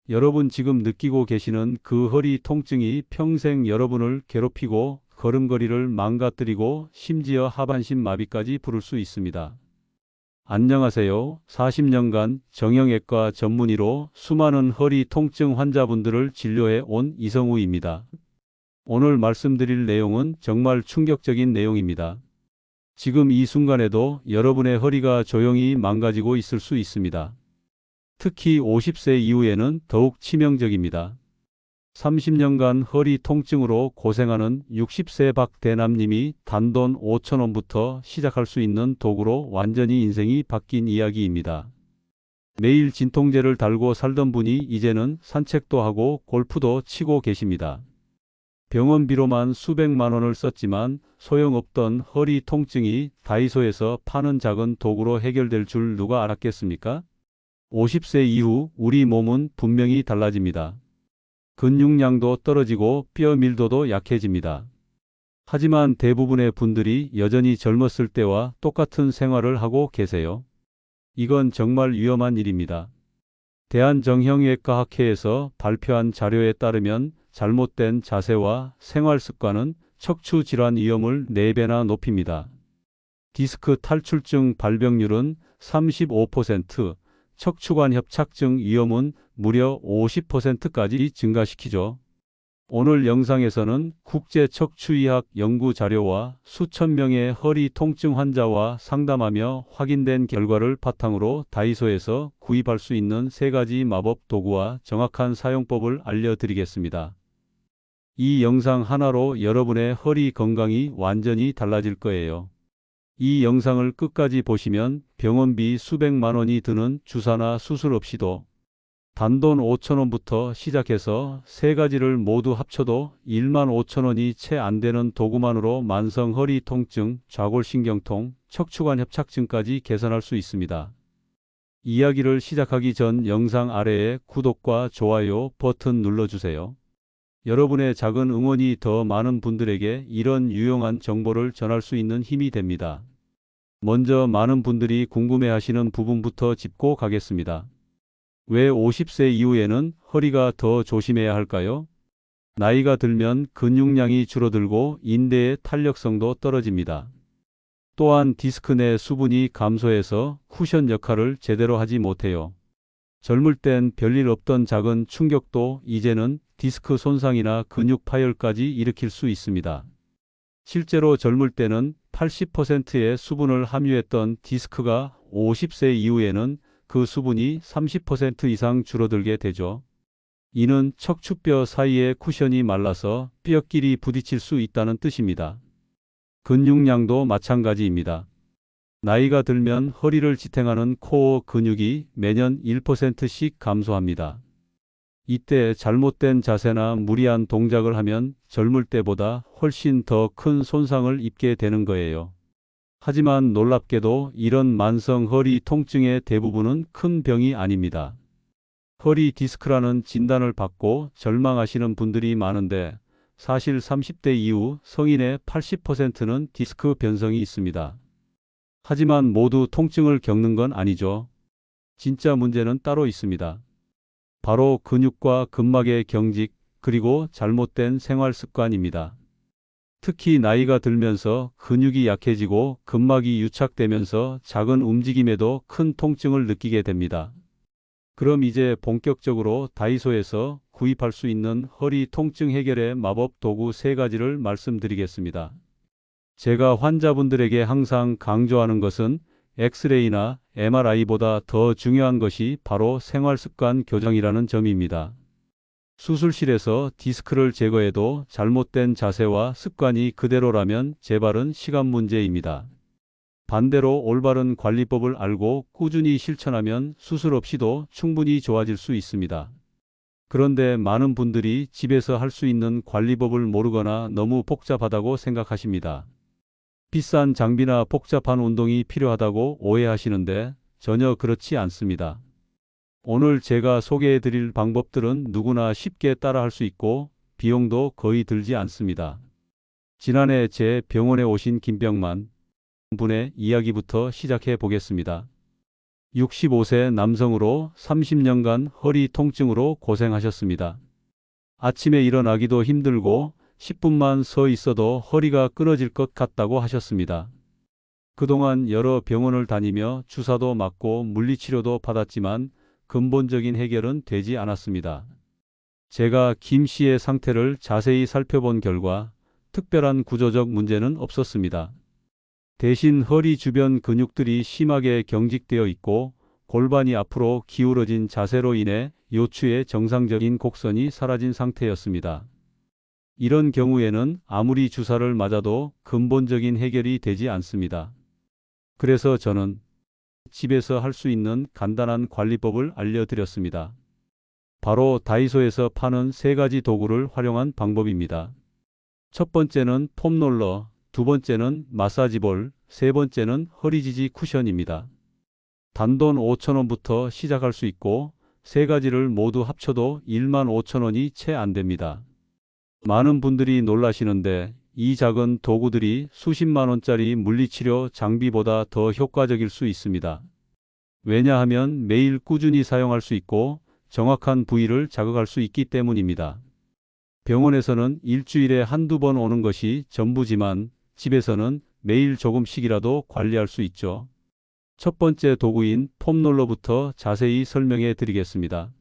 여러분 지금 느끼고 계시는 그 허리 통증이 평생 여러분을 괴롭히고 걸음걸이를 망가뜨리고 심지어 하반신 마비까지 부를 수 있습니다. 안녕하세요. 40년간 정형외과 전문의로 수많은 허리 통증 환자분들을 진료해 온 이성우입니다. 오늘 말씀드릴 내용은 정말 충격적인 내용입니다. 지금 이 순간에도 여러분의 허리가 조용히 망가지고 있을 수 있습니다. 특히 50세 이후에는 더욱 치명적입니다. 30년간 허리 통증으로 고생하는 60세 박 대남님이 단돈 5,000원부터 시작할 수 있는 도구로 완전히 인생이 바뀐 이야기입니다. 매일 진통제를 달고 살던 분이 이제는 산책도 하고 골프도 치고 계십니다. 병원비로만 수백만 원을 썼지만 소용없던 허리 통증이 다이소에서 파는 작은 도구로 해결될 줄 누가 알았겠습니까? 50세 이후 우리 몸은 분명히 달라집니다. 근육량도 떨어지고 뼈 밀도도 약해집니다. 하지만 대부분의 분들이 여전히 젊었을 때와 똑같은 생활을 하고 계세요. 이건 정말 위험한 일입니다. 대한정형외과학회에서 발표한 자료에 따르면 잘못된 자세와 생활 습관은 척추 질환 위험을 4배나 높입니다. 디스크 탈출증 발병률은 35%, 척추관 협착증 위험은 무려 50%까지 증가시키죠. 오늘 영상에서는 국제척추의학 연구 자료와 수천 명의 허리 통증 환자와 상담하며 확인된 결과를 바탕으로 다이소에서 구입할 수 있는 3가지 마법 도구와 정확한 사용법을 알려드리겠습니다. 이 영상 하나로 여러분의 허리 건강이 완전히 달라질 거예요. 이 영상을 끝까지 보시면 병원비 수백만 원이 드는 주사나 수술 없이도 단돈 5,000원부터 시작해서 3가지를 모두 합쳐도 15,000원이 채 안 되는 도구만으로 만성 허리 통증, 좌골신경통, 척추관 협착증까지 개선할 수 있습니다. 이야기를 시작하기 전 영상 아래에 구독과 좋아요 버튼 눌러주세요. 여러분의 작은 응원이 더 많은 분들에게 이런 유용한 정보를 전할 수 있는 힘이 됩니다. 먼저 많은 분들이 궁금해하시는 부분부터 짚고 가겠습니다. 왜 50세 이후에는 허리가 더 조심해야 할까요? 나이가 들면 근육량이 줄어들고 인대의 탄력성도 떨어집니다. 또한 디스크 내 수분이 감소해서 쿠션 역할을 제대로 하지 못해요. 젊을 땐 별일 없던 작은 충격도 이제는 디스크 손상이나 근육 파열까지 일으킬 수 있습니다. 실제로 젊을 때는 80%의 수분을 함유했던 디스크가 50세 이후에는 그 수분이 30% 이상 줄어들게 되죠. 이는 척추뼈 사이의 쿠션이 말라서 뼈끼리 부딪힐 수 있다는 뜻입니다. 근육량도 마찬가지입니다. 나이가 들면 허리를 지탱하는 코어 근육이 매년 1%씩 감소합니다. 이때 잘못된 자세나 무리한 동작을 하면 젊을 때보다 훨씬 더 큰 손상을 입게 되는 거예요. 하지만 놀랍게도 이런 만성 허리 통증의 대부분은 큰 병이 아닙니다. 허리 디스크라는 진단을 받고 절망하시는 분들이 많은데 사실 30대 이후 성인의 80%는 디스크 변성이 있습니다. 하지만 모두 통증을 겪는 건 아니죠. 진짜 문제는 따로 있습니다. 바로 근육과 근막의 경직, 그리고 잘못된 생활 습관입니다. 특히 나이가 들면서 근육이 약해지고 근막이 유착되면서 작은 움직임에도 큰 통증을 느끼게 됩니다. 그럼 이제 본격적으로 다이소에서 구입할 수 있는 허리 통증 해결의 마법 도구 3가지를 말씀드리겠습니다. 제가 환자분들에게 항상 강조하는 것은 엑스레이나 MRI보다 더 중요한 것이 바로 생활습관 교정이라는 점입니다. 수술실에서 디스크를 제거해도 잘못된 자세와 습관이 그대로라면 재발은 시간 문제입니다. 반대로 올바른 관리법을 알고 꾸준히 실천하면 수술 없이도 충분히 좋아질 수 있습니다. 그런데 많은 분들이 집에서 할 수 있는 관리법을 모르거나 너무 복잡하다고 생각하십니다. 비싼 장비나 복잡한 운동이 필요하다고 오해하시는데 전혀 그렇지 않습니다. 오늘 제가 소개해 드릴 방법들은 누구나 쉽게 따라할 수 있고 비용도 거의 들지 않습니다. 지난해 제 병원에 오신 김병만 분의 이야기부터 시작해 보겠습니다. 65세 남성으로 30년간 허리 통증으로 고생하셨습니다. 아침에 일어나기도 힘들고 10분만 서 있어도 허리가 끊어질 것 같다고 하셨습니다. 그동안 여러 병원을 다니며 주사도 맞고 물리치료도 받았지만 근본적인 해결은 되지 않았습니다. 제가 김 씨의 상태를 자세히 살펴본 결과 특별한 구조적 문제는 없었습니다. 대신 허리 주변 근육들이 심하게 경직되어 있고 골반이 앞으로 기울어진 자세로 인해 요추의 정상적인 곡선이 사라진 상태였습니다. 이런 경우에는 아무리 주사를 맞아도 근본적인 해결이 되지 않습니다. 그래서 저는 집에서 할 수 있는 간단한 관리법을 알려드렸습니다. 바로 다이소에서 파는 3가지 도구를 활용한 방법입니다. 첫 번째는 폼롤러, 두 번째는 마사지볼, 세 번째는 허리지지 쿠션입니다. 단돈 5,000원부터 시작할 수 있고 3가지를 모두 합쳐도 15,000원이 채 안 됩니다. 많은 분들이 놀라시는데 이 작은 도구들이 수십만 원짜리 물리치료 장비보다 더 효과적일 수 있습니다. 왜냐하면 매일 꾸준히 사용할 수 있고 정확한 부위를 자극할 수 있기 때문입니다. 병원에서는 일주일에 한두 번 오는 것이 전부지만 집에서는 매일 조금씩이라도 관리할 수 있죠. 첫 번째 도구인 폼롤러부터 자세히 설명해 드리겠습니다.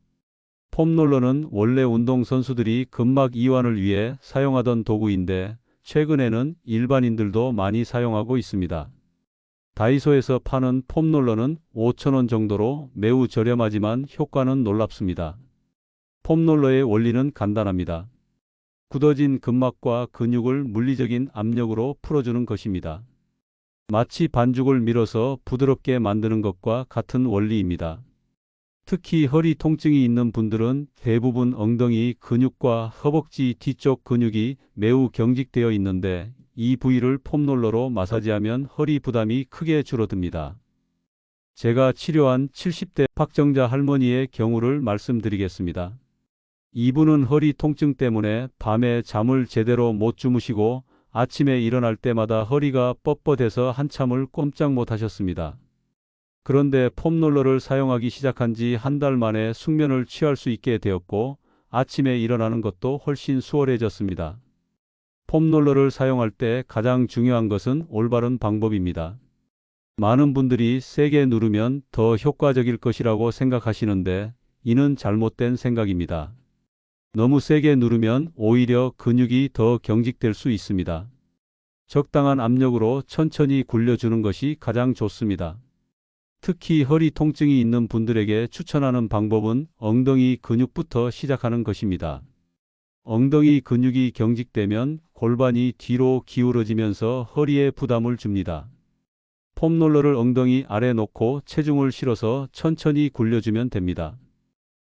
폼롤러는 원래 운동선수들이 근막 이완을 위해 사용하던 도구인데 최근에는 일반인들도 많이 사용하고 있습니다. 다이소에서 파는 폼롤러는 5,000원 정도로 매우 저렴하지만 효과는 놀랍습니다. 폼롤러의 원리는 간단합니다. 굳어진 근막과 근육을 물리적인 압력으로 풀어주는 것입니다. 마치 반죽을 밀어서 부드럽게 만드는 것과 같은 원리입니다. 특히 허리 통증이 있는 분들은 대부분 엉덩이 근육과 허벅지 뒤쪽 근육이 매우 경직되어 있는데 이 부위를 폼롤러로 마사지하면 허리 부담이 크게 줄어듭니다. 제가 치료한 70대 박정자 할머니의 경우를 말씀드리겠습니다. 이분은 허리 통증 때문에 밤에 잠을 제대로 못 주무시고 아침에 일어날 때마다 허리가 뻣뻣해서 한참을 꼼짝 못 하셨습니다. 그런데 폼롤러를 사용하기 시작한 지 한 달 만에 숙면을 취할 수 있게 되었고 아침에 일어나는 것도 훨씬 수월해졌습니다. 폼롤러를 사용할 때 가장 중요한 것은 올바른 방법입니다. 많은 분들이 세게 누르면 더 효과적일 것이라고 생각하시는데 이는 잘못된 생각입니다. 너무 세게 누르면 오히려 근육이 더 경직될 수 있습니다. 적당한 압력으로 천천히 굴려주는 것이 가장 좋습니다. 특히 허리 통증이 있는 분들에게 추천하는 방법은 엉덩이 근육부터 시작하는 것입니다. 엉덩이 근육이 경직되면 골반이 뒤로 기울어지면서 허리에 부담을 줍니다. 폼롤러를 엉덩이 아래 놓고 체중을 실어서 천천히 굴려주면 됩니다.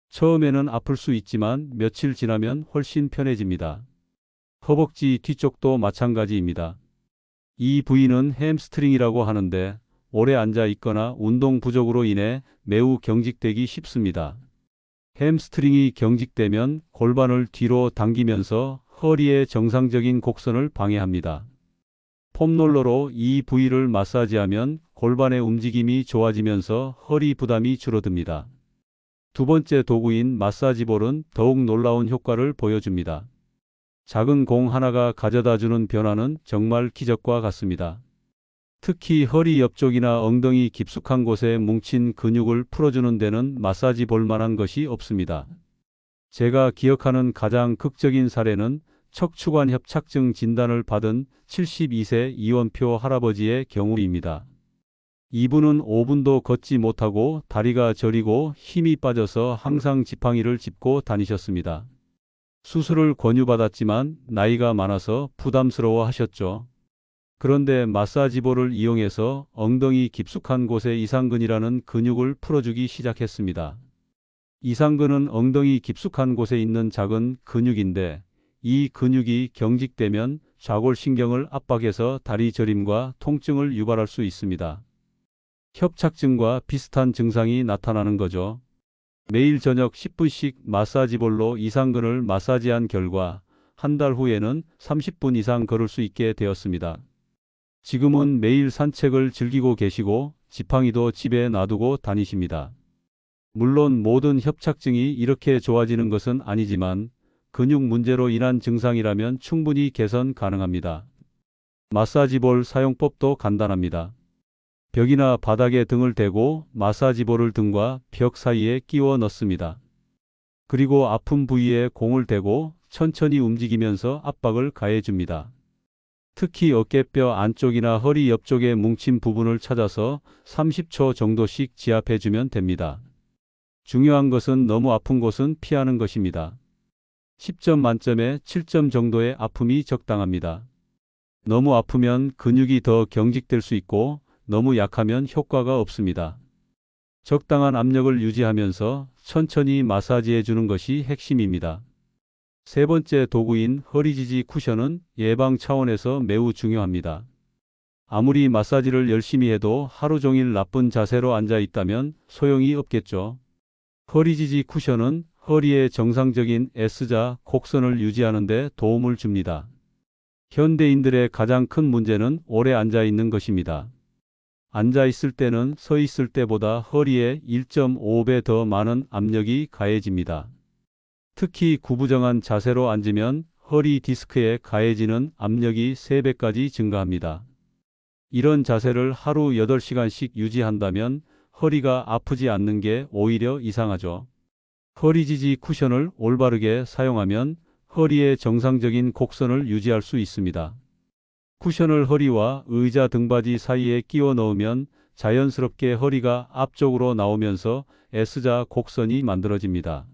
처음에는 아플 수 있지만 며칠 지나면 훨씬 편해집니다. 허벅지 뒤쪽도 마찬가지입니다. 이 부위는 햄스트링이라고 하는데 오래 앉아 있거나 운동 부족으로 인해 매우 경직되기 쉽습니다. 햄스트링이 경직되면 골반을 뒤로 당기면서 허리의 정상적인 곡선을 방해합니다. 폼롤러로 이 부위를 마사지하면 골반의 움직임이 좋아지면서 허리 부담이 줄어듭니다. 두 번째 도구인 마사지볼은 더욱 놀라운 효과를 보여줍니다. 작은 공 하나가 가져다주는 변화는 정말 기적과 같습니다. 특히 허리 옆쪽이나 엉덩이 깊숙한 곳에 뭉친 근육을 풀어주는 데는 마사지 볼 만한 것이 없습니다. 제가 기억하는 가장 극적인 사례는 척추관 협착증 진단을 받은 72세 이원표 할아버지의 경우입니다. 이분은 5분도 걷지 못하고 다리가 저리고 힘이 빠져서 항상 지팡이를 짚고 다니셨습니다. 수술을 권유받았지만 나이가 많아서 부담스러워 하셨죠. 그런데 마사지볼을 이용해서 엉덩이 깊숙한 곳에 이상근이라는 근육을 풀어주기 시작했습니다. 이상근은 엉덩이 깊숙한 곳에 있는 작은 근육인데 이 근육이 경직되면 좌골신경을 압박해서 다리 저림과 통증을 유발할 수 있습니다. 협착증과 비슷한 증상이 나타나는 거죠. 매일 저녁 10분씩 마사지볼로 이상근을 마사지한 결과 한 달 후에는 30분 이상 걸을 수 있게 되었습니다. 지금은 매일 산책을 즐기고 계시고 지팡이도 집에 놔두고 다니십니다. 물론 모든 협착증이 이렇게 좋아지는 것은 아니지만 근육 문제로 인한 증상이라면 충분히 개선 가능합니다. 마사지볼 사용법도 간단합니다. 벽이나 바닥에 등을 대고 마사지볼을 등과 벽 사이에 끼워 넣습니다. 그리고 아픈 부위에 공을 대고 천천히 움직이면서 압박을 가해줍니다. 특히 어깨뼈 안쪽이나 허리 옆쪽에 뭉친 부분을 찾아서 30초 정도씩 지압해주면 됩니다. 중요한 것은 너무 아픈 곳은 피하는 것입니다. 10점 만점에 7점 정도의 아픔이 적당합니다. 너무 아프면 근육이 더 경직될 수 있고 너무 약하면 효과가 없습니다. 적당한 압력을 유지하면서 천천히 마사지해 주는 것이 핵심입니다. 세 번째 도구인 허리 지지 쿠션은 예방 차원에서 매우 중요합니다. 아무리 마사지를 열심히 해도 하루 종일 나쁜 자세로 앉아 있다면 소용이 없겠죠. 허리 지지 쿠션은 허리의 정상적인 S자 곡선을 유지하는 데 도움을 줍니다. 현대인들의 가장 큰 문제는 오래 앉아 있는 것입니다. 앉아 있을 때는 서 있을 때보다 허리에 1.5배 더 많은 압력이 가해집니다. 특히 구부정한 자세로 앉으면 허리 디스크에 가해지는 압력이 3배까지 증가합니다. 이런 자세를 하루 8시간씩 유지한다면 허리가 아프지 않는 게 오히려 이상하죠. 허리 지지 쿠션을 올바르게 사용하면 허리의 정상적인 곡선을 유지할 수 있습니다. 쿠션을 허리와 의자 등받이 사이에 끼워 넣으면 자연스럽게 허리가 앞쪽으로 나오면서 S자 곡선이 만들어집니다.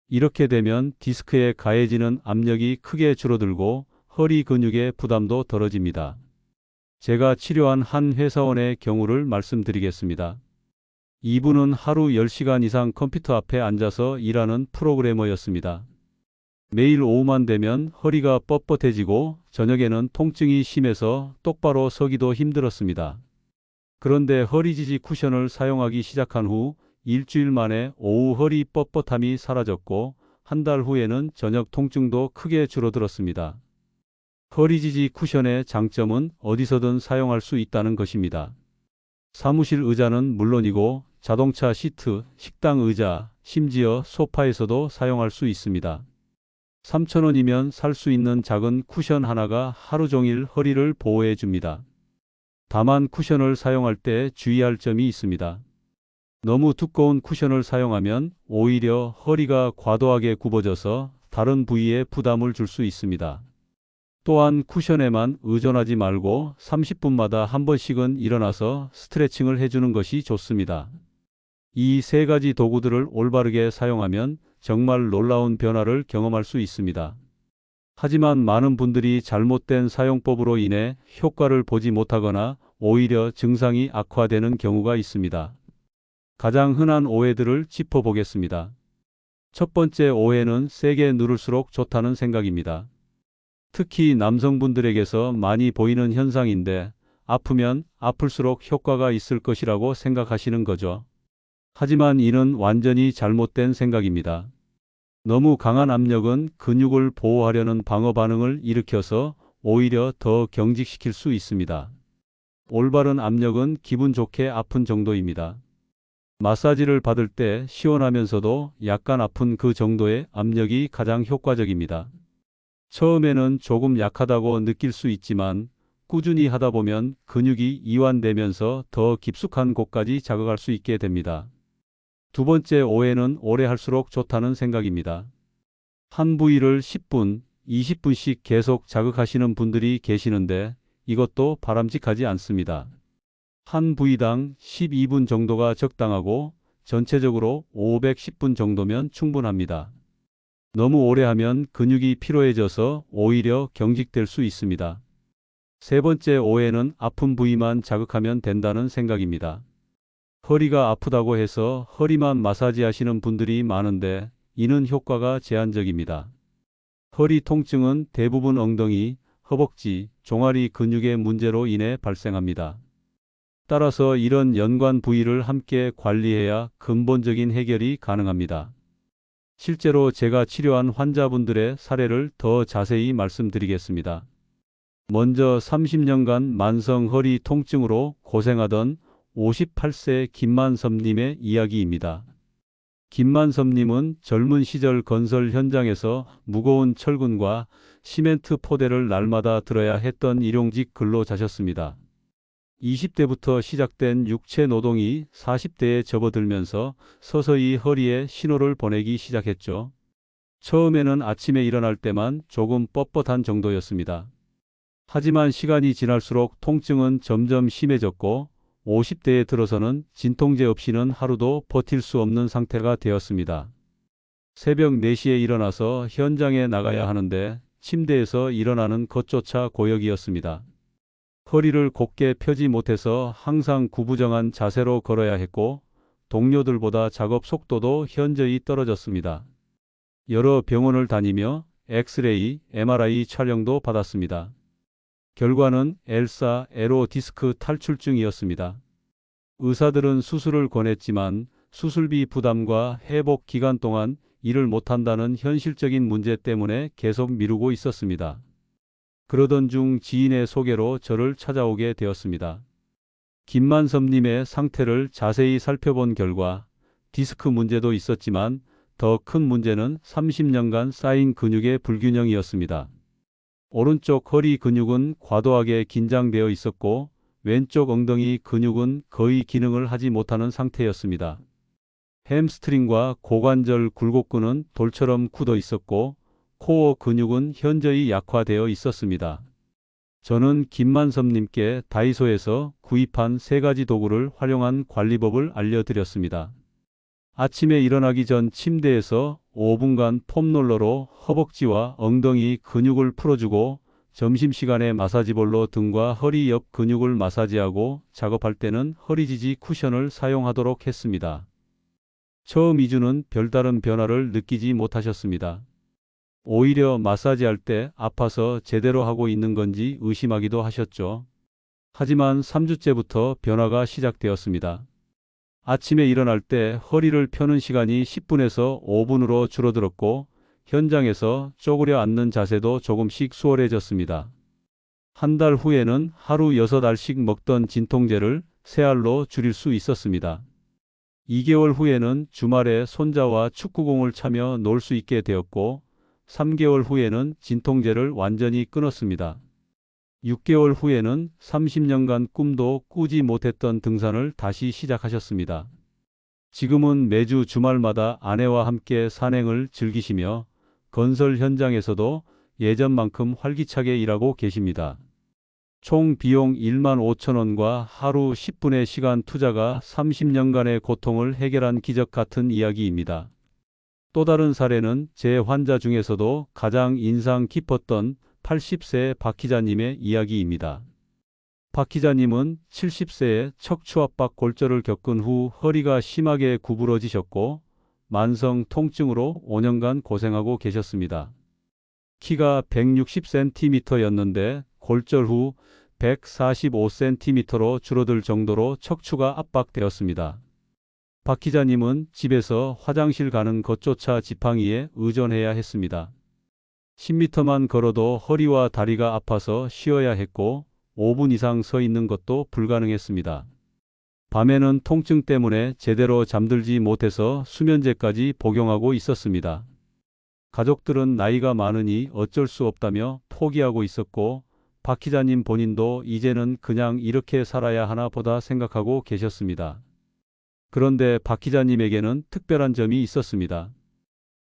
이렇게 되면 디스크에 가해지는 압력이 크게 줄어들고 허리 근육의 부담도 덜어집니다. 제가 치료한 한 회사원의 경우를 말씀드리겠습니다. 이분은 하루 10시간 이상 컴퓨터 앞에 앉아서 일하는 프로그래머였습니다. 매일 오후만 되면 허리가 뻣뻣해지고 저녁에는 통증이 심해서 똑바로 서기도 힘들었습니다. 그런데 허리 지지 쿠션을 사용하기 시작한 후 일주일 만에 오후 허리 뻣뻣함이 사라졌고 한 달 후에는 저녁 통증도 크게 줄어들었습니다. 허리 지지 쿠션의 장점은 어디서든 사용할 수 있다는 것입니다. 사무실 의자는 물론이고 자동차 시트, 식당 의자, 심지어 소파에서도 사용할 수 있습니다. 3,000원이면 살 수 있는 작은 쿠션 하나가 하루 종일 허리를 보호해 줍니다. 다만 쿠션을 사용할 때 주의할 점이 있습니다. 너무 두꺼운 쿠션을 사용하면 오히려 허리가 과도하게 굽어져서 다른 부위에 부담을 줄 수 있습니다. 또한 쿠션에만 의존하지 말고 30분마다 한 번씩은 일어나서 스트레칭을 해주는 것이 좋습니다. 이 세 가지 도구들을 올바르게 사용하면 정말 놀라운 변화를 경험할 수 있습니다. 하지만 많은 분들이 잘못된 사용법으로 인해 효과를 보지 못하거나 오히려 증상이 악화되는 경우가 있습니다. 가장 흔한 오해들을 짚어보겠습니다. 첫 번째 오해는 세게 누를수록 좋다는 생각입니다. 특히 남성분들에게서 많이 보이는 현상인데 아프면 아플수록 효과가 있을 것이라고 생각하시는 거죠. 하지만 이는 완전히 잘못된 생각입니다. 너무 강한 압력은 근육을 보호하려는 방어 반응을 일으켜서 오히려 더 경직시킬 수 있습니다. 올바른 압력은 기분 좋게 아픈 정도입니다. 마사지를 받을 때 시원하면서도 약간 아픈 그 정도의 압력이 가장 효과적입니다. 처음에는 조금 약하다고 느낄 수 있지만 꾸준히 하다 보면 근육이 이완되면서 더 깊숙한 곳까지 자극할 수 있게 됩니다. 두 번째 오해는 오래 할수록 좋다는 생각입니다. 한 부위를 10분, 20분씩 계속 자극하시는 분들이 계시는데 이것도 바람직하지 않습니다. 한 부위당 12분 정도가 적당하고 전체적으로 510분 정도면 충분합니다. 너무 오래 하면 근육이 피로해져서 오히려 경직될 수 있습니다. 세 번째 오해는 아픈 부위만 자극하면 된다는 생각입니다. 허리가 아프다고 해서 허리만 마사지하시는 분들이 많은데 이는 효과가 제한적입니다. 허리 통증은 대부분 엉덩이, 허벅지, 종아리 근육의 문제로 인해 발생합니다. 따라서 이런 연관 부위를 함께 관리해야 근본적인 해결이 가능합니다. 실제로 제가 치료한 환자분들의 사례를 더 자세히 말씀드리겠습니다. 먼저 30년간 만성 허리 통증으로 고생하던 58세 김만섭님의 이야기입니다. 김만섭님은 젊은 시절 건설 현장에서 무거운 철근과 시멘트 포대를 날마다 들어야 했던 일용직 근로자셨습니다. 20대부터 시작된 육체 노동이 40대에 접어들면서 서서히 허리에 신호를 보내기 시작했죠. 처음에는 아침에 일어날 때만 조금 뻣뻣한 정도였습니다. 하지만 시간이 지날수록 통증은 점점 심해졌고 50대에 들어서는 진통제 없이는 하루도 버틸 수 없는 상태가 되었습니다. 새벽 4시에 일어나서 현장에 나가야 하는데 침대에서 일어나는 것조차 고역이었습니다. 허리를 곧게 펴지 못해서 항상 구부정한 자세로 걸어야 했고 동료들보다 작업 속도도 현저히 떨어졌습니다. 여러 병원을 다니며 엑스레이, MRI 촬영도 받았습니다. 결과는 L4, L5 디스크 탈출증이었습니다. 의사들은 수술을 권했지만 수술비 부담과 회복 기간 동안 일을 못한다는 현실적인 문제 때문에 계속 미루고 있었습니다. 그러던 중 지인의 소개로 저를 찾아오게 되었습니다. 김만섭님의 상태를 자세히 살펴본 결과 디스크 문제도 있었지만 더 큰 문제는 30년간 쌓인 근육의 불균형이었습니다. 오른쪽 허리 근육은 과도하게 긴장되어 있었고 왼쪽 엉덩이 근육은 거의 기능을 하지 못하는 상태였습니다. 햄스트링과 고관절 굴곡근은 돌처럼 굳어 있었고 코어 근육은 현저히 약화되어 있었습니다. 저는 김만섭님께 다이소에서 구입한 3가지 도구를 활용한 관리법을 알려드렸습니다. 아침에 일어나기 전 침대에서 5분간 폼롤러로 허벅지와 엉덩이 근육을 풀어주고 점심시간에 마사지볼로 등과 허리 옆 근육을 마사지하고 작업할 때는 허리 지지 쿠션을 사용하도록 했습니다. 처음 2주는 별다른 변화를 느끼지 못하셨습니다. 오히려 마사지할 때 아파서 제대로 하고 있는 건지 의심하기도 하셨죠. 하지만 3주째부터 변화가 시작되었습니다. 아침에 일어날 때 허리를 펴는 시간이 10분에서 5분으로 줄어들었고 현장에서 쪼그려 앉는 자세도 조금씩 수월해졌습니다. 한 달 후에는 하루 6알씩 먹던 진통제를 3알로 줄일 수 있었습니다. 2개월 후에는 주말에 손자와 축구공을 차며 놀 수 있게 되었고 3개월 후에는 진통제를 완전히 끊었습니다. 6개월 후에는 30년간 꿈도 꾸지 못했던 등산을 다시 시작하셨습니다. 지금은 매주 주말마다 아내와 함께 산행을 즐기시며 건설 현장에서도 예전만큼 활기차게 일하고 계십니다. 총 비용 15,000원과 하루 10분의 시간 투자가 30년간의 고통을 해결한 기적 같은 이야기입니다. 또 다른 사례는 제 환자 중에서도 가장 인상 깊었던 80세 박 기자님의 이야기입니다. 박 기자님은 70세에 척추압박 골절을 겪은 후 허리가 심하게 구부러지셨고 만성 통증으로 5년간 고생하고 계셨습니다. 키가 160cm였는데 골절 후 145cm로 줄어들 정도로 척추가 압박되었습니다. 박 기자님은 집에서 화장실 가는 것조차 지팡이에 의존해야 했습니다. 10m만 걸어도 허리와 다리가 아파서 쉬어야 했고 5분 이상 서 있는 것도 불가능했습니다. 밤에는 통증 때문에 제대로 잠들지 못해서 수면제까지 복용하고 있었습니다. 가족들은 나이가 많으니 어쩔 수 없다며 포기하고 있었고 박 기자님 본인도 이제는 그냥 이렇게 살아야 하나 보다 생각하고 계셨습니다. 그런데 박 기자님에게는 특별한 점이 있었습니다.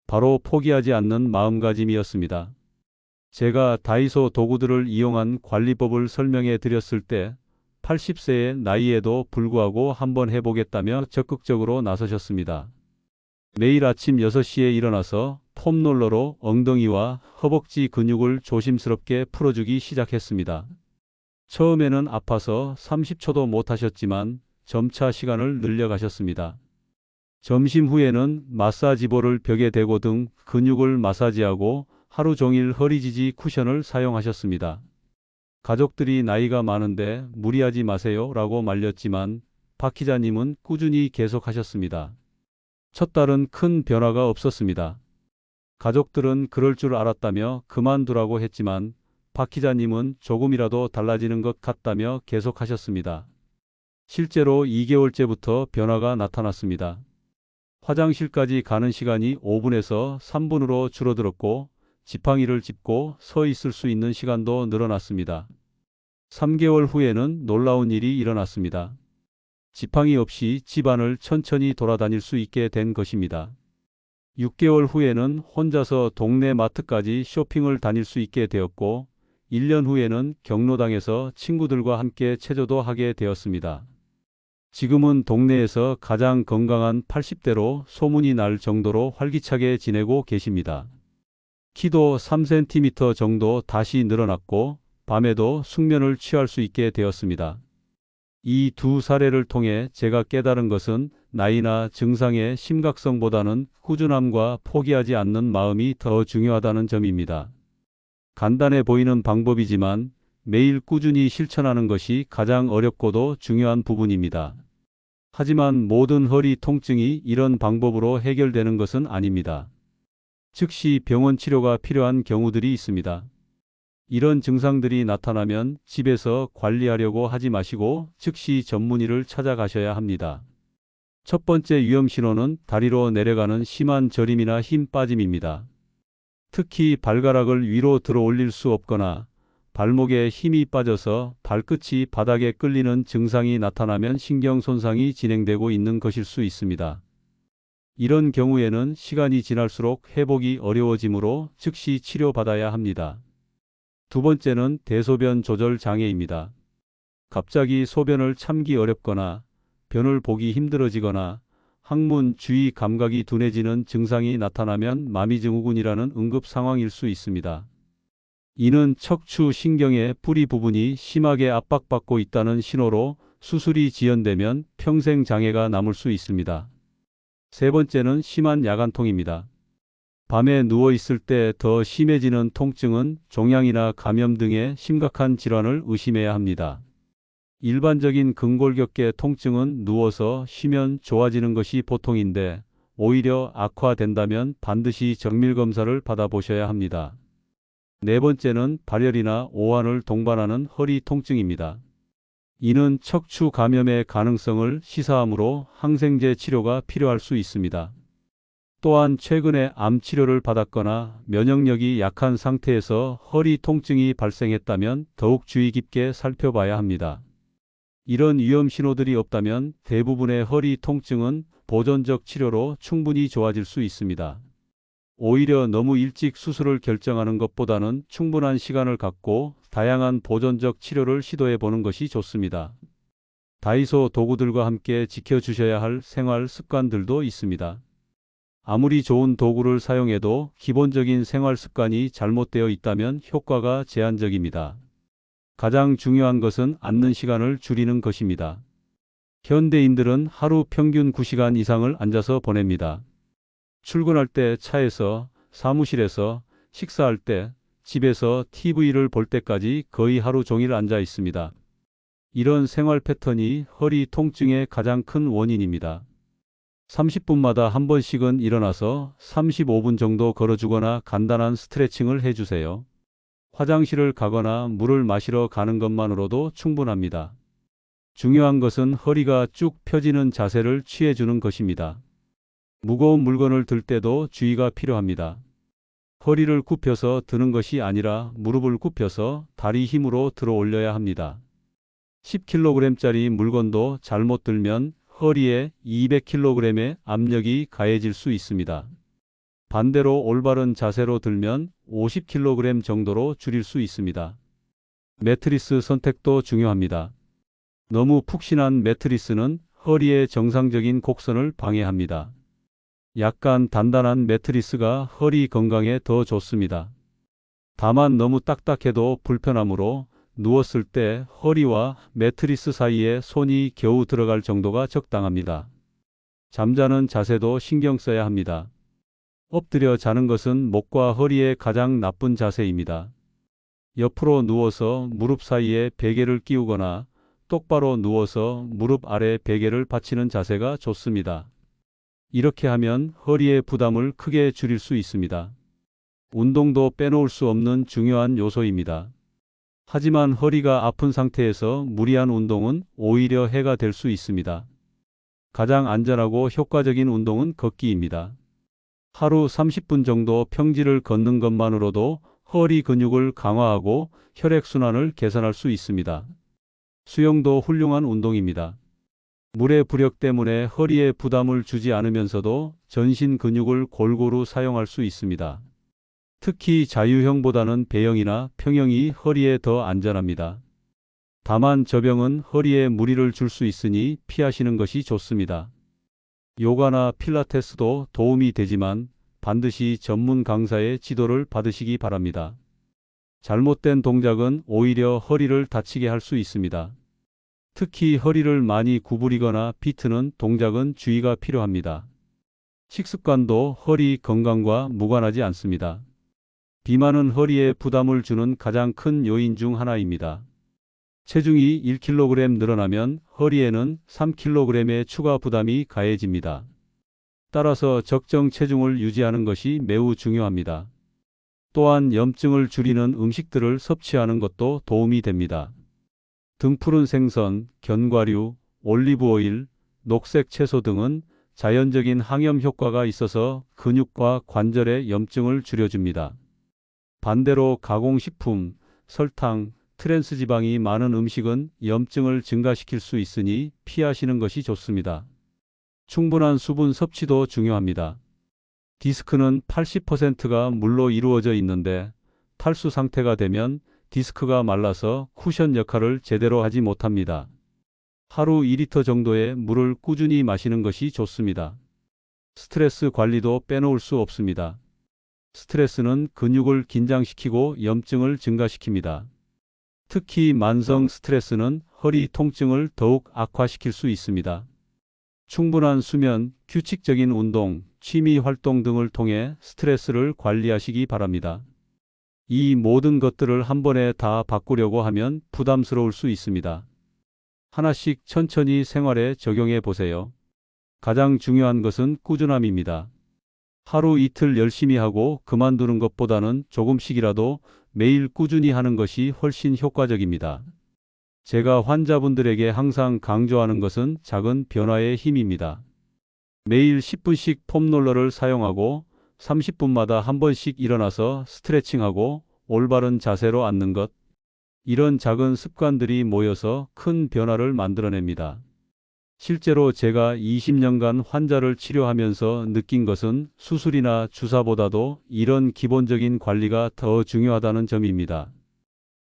바로 포기하지 않는 마음가짐이었습니다. 제가 다이소 도구들을 이용한 관리법을 설명해 드렸을 때 80세의 나이에도 불구하고 한번 해보겠다며 적극적으로 나서셨습니다. 매일 아침 6시에 일어나서 폼롤러로 엉덩이와 허벅지 근육을 조심스럽게 풀어주기 시작했습니다. 처음에는 아파서 30초도 못하셨지만 점차 시간을 늘려가셨습니다. 점심 후에는 마사지볼을 벽에 대고 등 근육을 마사지하고 하루 종일 허리 지지 쿠션을 사용하셨습니다. 가족들이 나이가 많은데 무리하지 마세요 라고 말렸지만 박 기자님은 꾸준히 계속하셨습니다. 첫 달은 큰 변화가 없었습니다. 가족들은 그럴 줄 알았다며 그만두라고 했지만 박 기자님은 조금이라도 달라지는 것 같다며 계속하셨습니다. 실제로 2개월째부터 변화가 나타났습니다. 화장실까지 가는 시간이 5분에서 3분으로 줄어들었고 지팡이를 짚고 서 있을 수 있는 시간도 늘어났습니다. 3개월 후에는 놀라운 일이 일어났습니다. 지팡이 없이 집안을 천천히 돌아다닐 수 있게 된 것입니다. 6개월 후에는 혼자서 동네 마트까지 쇼핑을 다닐 수 있게 되었고 1년 후에는 경로당에서 친구들과 함께 체조도 하게 되었습니다. 지금은 동네에서 가장 건강한 80대로 소문이 날 정도로 활기차게 지내고 계십니다. 키도 3cm 정도 다시 늘어났고 밤에도 숙면을 취할 수 있게 되었습니다. 이 두 사례를 통해 제가 깨달은 것은 나이나 증상의 심각성보다는 꾸준함과 포기하지 않는 마음이 더 중요하다는 점입니다. 간단해 보이는 방법이지만 매일 꾸준히 실천하는 것이 가장 어렵고도 중요한 부분입니다. 하지만 모든 허리 통증이 이런 방법으로 해결되는 것은 아닙니다. 즉시 병원 치료가 필요한 경우들이 있습니다. 이런 증상들이 나타나면 집에서 관리하려고 하지 마시고 즉시 전문의를 찾아가셔야 합니다. 첫 번째 위험 신호는 다리로 내려가는 심한 저림이나 힘 빠짐입니다. 특히 발가락을 위로 들어 올릴 수 없거나 발목에 힘이 빠져서 발끝이 바닥에 끌리는 증상이 나타나면 신경 손상이 진행되고 있는 것일 수 있습니다. 이런 경우에는 시간이 지날수록 회복이 어려워지므로 즉시 치료받아야 합니다. 두 번째는 대소변 조절 장애입니다. 갑자기 소변을 참기 어렵거나 변을 보기 힘들어지거나 항문 주위 감각이 둔해지는 증상이 나타나면 마미증후군이라는 응급 상황일 수 있습니다. 이는 척추 신경의 뿌리 부분이 심하게 압박받고 있다는 신호로 수술이 지연되면 평생 장애가 남을 수 있습니다. 세 번째는 심한 야간통입니다. 밤에 누워 있을 때 더 심해지는 통증은 종양이나 감염 등의 심각한 질환을 의심해야 합니다. 일반적인 근골격계 통증은 누워서 쉬면 좋아지는 것이 보통인데 오히려 악화된다면 반드시 정밀검사를 받아보셔야 합니다. 네 번째는 발열이나 오한을 동반하는 허리 통증입니다. 이는 척추 감염의 가능성을 시사하므로 항생제 치료가 필요할 수 있습니다. 또한 최근에 암 치료를 받았거나 면역력이 약한 상태에서 허리 통증이 발생했다면 더욱 주의 깊게 살펴봐야 합니다. 이런 위험 신호들이 없다면 대부분의 허리 통증은 보존적 치료로 충분히 좋아질 수 있습니다. 오히려 너무 일찍 수술을 결정하는 것보다는 충분한 시간을 갖고 다양한 보존적 치료를 시도해 보는 것이 좋습니다. 다이소 도구들과 함께 지켜주셔야 할 생활 습관들도 있습니다. 아무리 좋은 도구를 사용해도 기본적인 생활 습관이 잘못되어 있다면 효과가 제한적입니다. 가장 중요한 것은 앉는 시간을 줄이는 것입니다. 현대인들은 하루 평균 9시간 이상을 앉아서 보냅니다. 출근할 때 차에서, 사무실에서, 식사할 때, 집에서 TV를 볼 때까지 거의 하루 종일 앉아 있습니다. 이런 생활 패턴이 허리 통증의 가장 큰 원인입니다. 30분마다 한 번씩은 일어나서 35분 정도 걸어주거나 간단한 스트레칭을 해주세요. 화장실을 가거나 물을 마시러 가는 것만으로도 충분합니다. 중요한 것은 허리가 쭉 펴지는 자세를 취해주는 것입니다. 무거운 물건을 들 때도 주의가 필요합니다. 허리를 굽혀서 드는 것이 아니라 무릎을 굽혀서 다리 힘으로 들어 올려야 합니다. 10kg짜리 물건도 잘못 들면 허리에 200kg의 압력이 가해질 수 있습니다. 반대로 올바른 자세로 들면 50kg 정도로 줄일 수 있습니다. 매트리스 선택도 중요합니다. 너무 푹신한 매트리스는 허리의 정상적인 곡선을 방해합니다. 약간 단단한 매트리스가 허리 건강에 더 좋습니다. 다만 너무 딱딱해도 불편하므로 누웠을 때 허리와 매트리스 사이에 손이 겨우 들어갈 정도가 적당합니다. 잠자는 자세도 신경 써야 합니다. 엎드려 자는 것은 목과 허리에 가장 나쁜 자세입니다. 옆으로 누워서 무릎 사이에 베개를 끼우거나 똑바로 누워서 무릎 아래 베개를 받치는 자세가 좋습니다. 이렇게 하면 허리의 부담을 크게 줄일 수 있습니다. 운동도 빼놓을 수 없는 중요한 요소입니다. 하지만 허리가 아픈 상태에서 무리한 운동은 오히려 해가 될 수 있습니다. 가장 안전하고 효과적인 운동은 걷기입니다. 하루 30분 정도 평지를 걷는 것만으로도 허리 근육을 강화하고 혈액순환을 개선할 수 있습니다. 수영도 훌륭한 운동입니다. 물의 부력 때문에 허리에 부담을 주지 않으면서도 전신 근육을 골고루 사용할 수 있습니다. 특히 자유형보다는 배영이나 평영이 허리에 더 안전합니다. 다만 저병은 허리에 무리를 줄 수 있으니 피하시는 것이 좋습니다. 요가나 필라테스도 도움이 되지만 반드시 전문 강사의 지도를 받으시기 바랍니다. 잘못된 동작은 오히려 허리를 다치게 할 수 있습니다. 특히 허리를 많이 구부리거나 비트는 동작은 주의가 필요합니다. 식습관도 허리 건강과 무관하지 않습니다. 비만은 허리에 부담을 주는 가장 큰 요인 중 하나입니다. 체중이 1kg 늘어나면 허리에는 3kg의 추가 부담이 가해집니다. 따라서 적정 체중을 유지하는 것이 매우 중요합니다. 또한 염증을 줄이는 음식들을 섭취하는 것도 도움이 됩니다. 등푸른 생선, 견과류, 올리브오일, 녹색 채소 등은 자연적인 항염 효과가 있어서 근육과 관절의 염증을 줄여줍니다. 반대로 가공식품, 설탕, 트랜스지방이 많은 음식은 염증을 증가시킬 수 있으니 피하시는 것이 좋습니다. 충분한 수분 섭취도 중요합니다. 디스크는 80%가 물로 이루어져 있는데 탈수 상태가 되면 디스크가 말라서 쿠션 역할을 제대로 하지 못합니다. 하루 2리터 정도의 물을 꾸준히 마시는 것이 좋습니다. 스트레스 관리도 빼놓을 수 없습니다. 스트레스는 근육을 긴장시키고 염증을 증가시킵니다. 특히 만성 스트레스는 허리 통증을 더욱 악화시킬 수 있습니다. 충분한 수면, 규칙적인 운동, 취미 활동 등을 통해 스트레스를 관리하시기 바랍니다. 이 모든 것들을 한 번에 다 바꾸려고 하면 부담스러울 수 있습니다. 하나씩 천천히 생활에 적용해 보세요. 가장 중요한 것은 꾸준함입니다. 하루 이틀 열심히 하고 그만두는 것보다는 조금씩이라도 매일 꾸준히 하는 것이 훨씬 효과적입니다. 제가 환자분들에게 항상 강조하는 것은 작은 변화의 힘입니다. 매일 10분씩 폼롤러를 사용하고 30분마다 한 번씩 일어나서 스트레칭하고 올바른 자세로 앉는 것. 이런 작은 습관들이 모여서 큰 변화를 만들어냅니다. 실제로 제가 20년간 환자를 치료하면서 느낀 것은 수술이나 주사보다도 이런 기본적인 관리가 더 중요하다는 점입니다.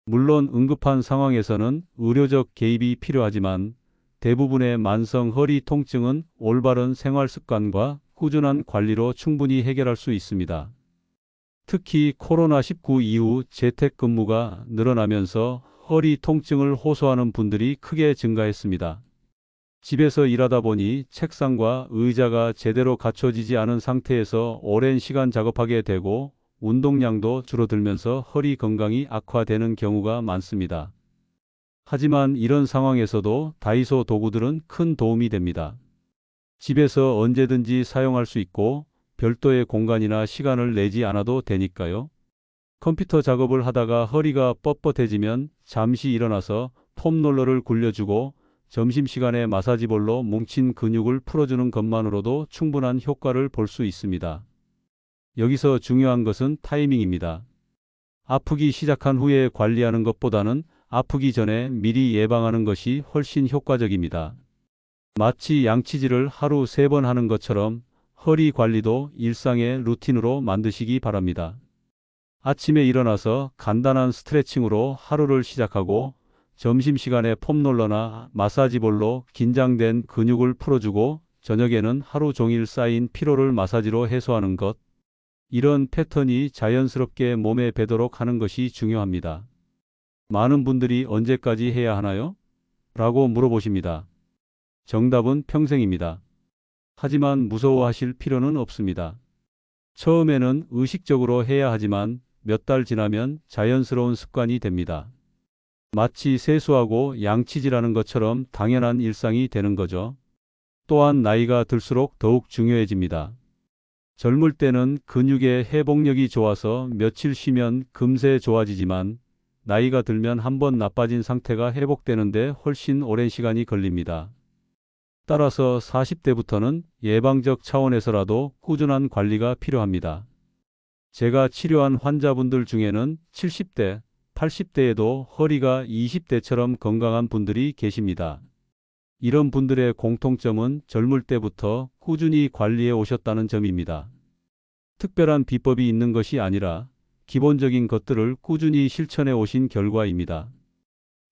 물론 응급한 상황에서는 의료적 개입이 필요하지만 대부분의 만성 허리 통증은 올바른 생활 습관과 꾸준한 관리로 충분히 해결할 수 있습니다. 특히 코로나19 이후 재택근무가 늘어나면서 허리 통증을 호소하는 분들이 크게 증가했습니다. 집에서 일하다 보니 책상과 의자가 제대로 갖춰지지 않은 상태에서 오랜 시간 작업하게 되고 운동량도 줄어들면서 허리 건강이 악화되는 경우가 많습니다. 하지만 이런 상황에서도 다이소 도구들은 큰 도움이 됩니다. 집에서 언제든지 사용할 수 있고 별도의 공간이나 시간을 내지 않아도 되니까요. 컴퓨터 작업을 하다가 허리가 뻣뻣해지면 잠시 일어나서 폼롤러를 굴려주고 점심시간에 마사지볼로 뭉친 근육을 풀어주는 것만으로도 충분한 효과를 볼 수 있습니다. 여기서 중요한 것은 타이밍입니다. 아프기 시작한 후에 관리하는 것보다는 아프기 전에 미리 예방하는 것이 훨씬 효과적입니다. 마치 양치질을 하루 3번 하는 것처럼 허리 관리도 일상의 루틴으로 만드시기 바랍니다. 아침에 일어나서 간단한 스트레칭으로 하루를 시작하고 점심시간에 폼롤러나 마사지볼로 긴장된 근육을 풀어주고 저녁에는 하루 종일 쌓인 피로를 마사지로 해소하는 것. 이런 패턴이 자연스럽게 몸에 배도록 하는 것이 중요합니다. 많은 분들이 언제까지 해야 하나요? 라고 물어보십니다. 정답은 평생입니다. 하지만 무서워하실 필요는 없습니다. 처음에는 의식적으로 해야 하지만 몇 달 지나면 자연스러운 습관이 됩니다. 마치 세수하고 양치질하는 것처럼 당연한 일상이 되는 거죠. 또한 나이가 들수록 더욱 중요해집니다. 젊을 때는 근육의 회복력이 좋아서 며칠 쉬면 금세 좋아지지만 나이가 들면 한번 나빠진 상태가 회복되는데 훨씬 오랜 시간이 걸립니다. 따라서 40대부터는 예방적 차원에서라도 꾸준한 관리가 필요합니다. 제가 치료한 환자분들 중에는 70대, 80대에도 허리가 20대처럼 건강한 분들이 계십니다. 이런 분들의 공통점은 젊을 때부터 꾸준히 관리해 오셨다는 점입니다. 특별한 비법이 있는 것이 아니라 기본적인 것들을 꾸준히 실천해 오신 결과입니다.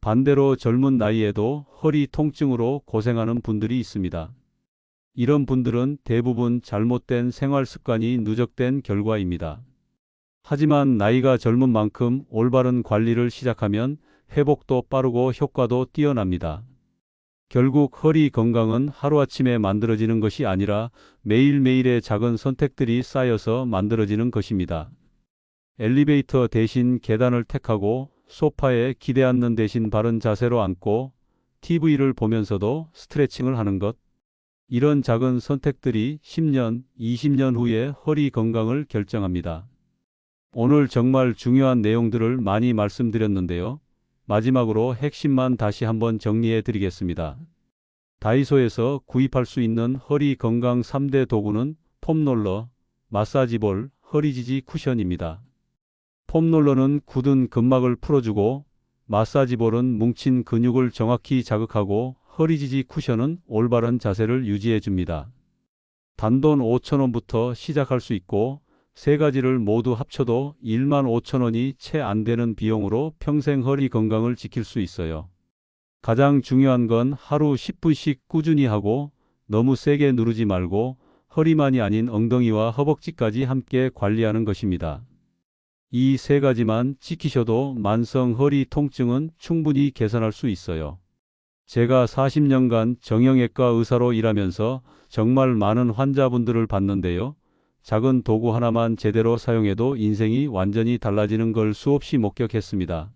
반대로 젊은 나이에도 허리 통증으로 고생하는 분들이 있습니다. 이런 분들은 대부분 잘못된 생활 습관이 누적된 결과입니다. 하지만 나이가 젊은 만큼 올바른 관리를 시작하면 회복도 빠르고 효과도 뛰어납니다. 결국 허리 건강은 하루아침에 만들어지는 것이 아니라 매일매일의 작은 선택들이 쌓여서 만들어지는 것입니다. 엘리베이터 대신 계단을 택하고 소파에 기대 앉는 대신 바른 자세로 앉고 TV를 보면서도 스트레칭을 하는 것. 이런 작은 선택들이 10년, 20년 후에 허리 건강을 결정합니다. 오늘 정말 중요한 내용들을 많이 말씀드렸는데요. 마지막으로 핵심만 다시 한번 정리해 드리겠습니다. 다이소에서 구입할 수 있는 허리 건강 3대 도구는 폼롤러, 마사지볼, 허리지지 쿠션입니다. 폼롤러는 굳은 근막을 풀어주고 마사지볼은 뭉친 근육을 정확히 자극하고 허리지지 쿠션은 올바른 자세를 유지해 줍니다. 단돈 5,000원부터 시작할 수 있고 세 가지를 모두 합쳐도 15,000원이 채 안 되는 비용으로 평생 허리 건강을 지킬 수 있어요. 가장 중요한 건 하루 10분씩 꾸준히 하고 너무 세게 누르지 말고 허리만이 아닌 엉덩이와 허벅지까지 함께 관리하는 것입니다. 이 세 가지만 지키셔도 만성 허리 통증은 충분히 개선할 수 있어요. 제가 40년간 정형외과 의사로 일하면서 정말 많은 환자분들을 봤는데요. 작은 도구 하나만 제대로 사용해도 인생이 완전히 달라지는 걸 수없이 목격했습니다.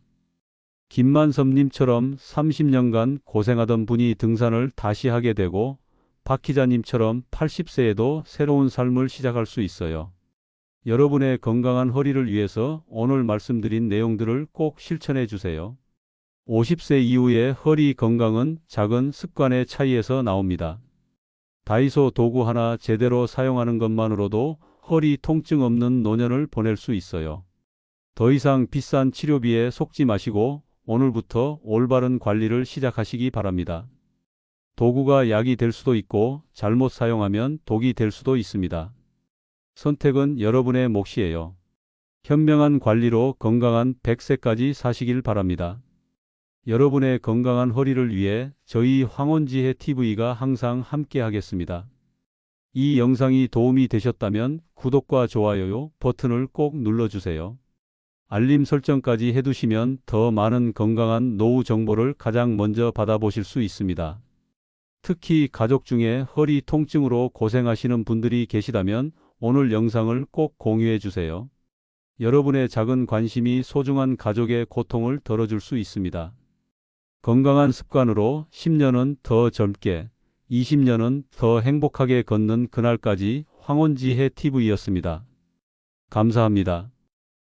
김만섭님처럼 30년간 고생하던 분이 등산을 다시 하게 되고 박 기자님처럼 80세에도 새로운 삶을 시작할 수 있어요. 여러분의 건강한 허리를 위해서 오늘 말씀드린 내용들을 꼭 실천해 주세요. 50세 이후의 허리 건강은 작은 습관의 차이에서 나옵니다. 다이소 도구 하나 제대로 사용하는 것만으로도 허리 통증 없는 노년을 보낼 수 있어요. 더 이상 비싼 치료비에 속지 마시고 오늘부터 올바른 관리를 시작하시기 바랍니다. 도구가 약이 될 수도 있고 잘못 사용하면 독이 될 수도 있습니다. 선택은 여러분의 몫이에요. 현명한 관리로 건강한 100세까지 사시길 바랍니다. 여러분의 건강한 허리를 위해 저희 황원지혜 TV가 항상 함께 하겠습니다. 이 영상이 도움이 되셨다면 구독과 좋아요 버튼을 꼭 눌러주세요. 알림 설정까지 해두시면 더 많은 건강한 노후 정보를 가장 먼저 받아보실 수 있습니다. 특히 가족 중에 허리 통증으로 고생하시는 분들이 계시다면 오늘 영상을 꼭 공유해 주세요. 여러분의 작은 관심이 소중한 가족의 고통을 덜어줄 수 있습니다. 건강한 습관으로 10년은 더 젊게, 20년은 더 행복하게 걷는 그날까지 황원지혜 TV였습니다. 감사합니다.